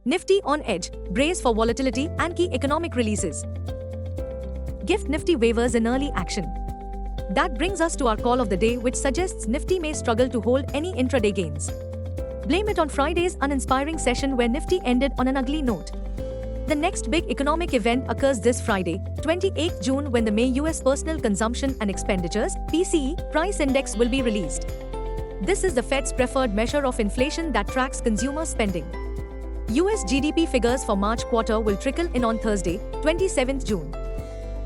Nifty on edge, brace for volatility and key economic releases. Gift Nifty waivers in early action. That brings us to our call of the day, which suggests Nifty may struggle to hold any intraday gains. Blame it on Friday's uninspiring session where Nifty ended on an ugly note. The next big economic event occurs this Friday, 28 June, when the May US Personal Consumption and Expenditures (PCE) price index will be released. This is the Fed's preferred measure of inflation that tracks consumer spending. US GDP figures for March quarter will trickle in on Thursday, 27 June.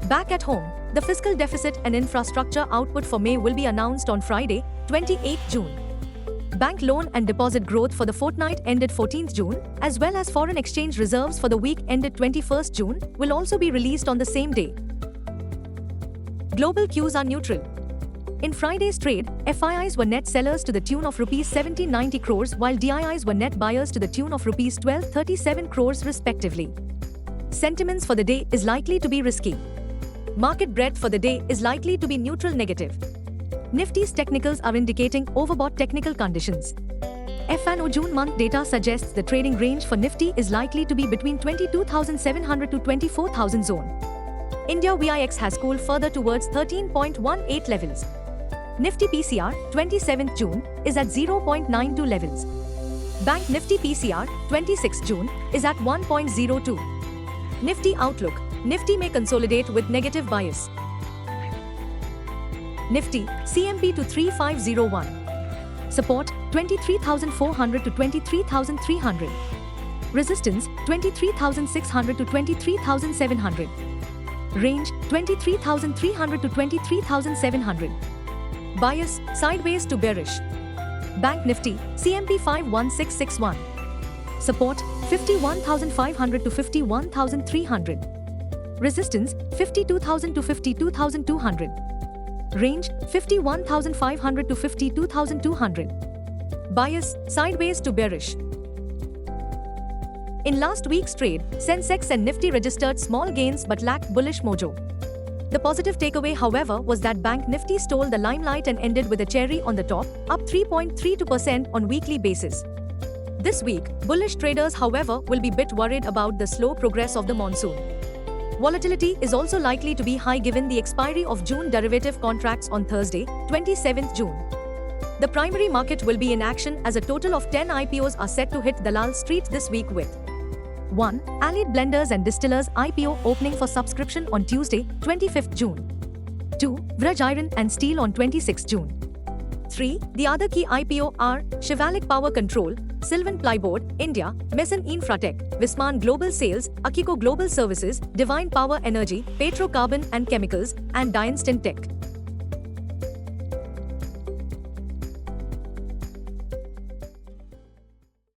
Back at home, the fiscal deficit and infrastructure output for May will be announced on Friday, 28 June. Bank loan and deposit growth for the fortnight ended 14th June, as well as foreign exchange reserves for the week ended 21st June, will also be released on the same day. Global cues are neutral. In Friday's trade, FIIs were net sellers to the tune of Rs 1790 crores, while DIIs were net buyers to the tune of Rs 1237 crores respectively. Sentiments for the day is likely to be risky. Market breadth for the day is likely to be neutral negative. Nifty's technicals are indicating overbought technical conditions. F&O June month data suggests the trading range for Nifty is likely to be between 22,700 to 24,000 zone. India VIX has cooled further towards 13.18 levels. Nifty PCR, 27th June, is at 0.92 levels. Bank Nifty PCR, 26th June, is at 1.02. Nifty outlook: Nifty may consolidate with negative bias. Nifty, CMP to 3501. Support, 23,400 to 23,300. Resistance, 23,600 to 23,700. Range, 23,300 to 23,700. Bias, sideways to bearish. Bank Nifty, CMP 51661. Support, 51,500 to 51,300. Resistance, 52,000 to 52,200. Range, 51,500 to 52,200. Bias, sideways to bearish. In last week's trade, Sensex and Nifty registered small gains but lacked bullish mojo. The positive takeaway, however, was that Bank Nifty stole the limelight and ended with a cherry on the top, up 3.32% on weekly basis. This week, bullish traders, however, will be bit worried about the slow progress of the monsoon. Volatility is also likely to be high given the expiry of June derivative contracts on Thursday, 27th June. The primary market will be in action as a total of 10 IPOs are set to hit Dalal Street this week with 1. Allied Blenders and Distillers IPO opening for subscription on Tuesday, 25th June. 2. Vraj Iron and Steel on 26th June. 3. The other key IPO are Shivalik Power Control, Sylvan Plyboard, India, Meson Infratech, Visman Global Sales, Akiko Global Services, Divine Power Energy, Petrocarbon and Chemicals, and Dienstin Tech.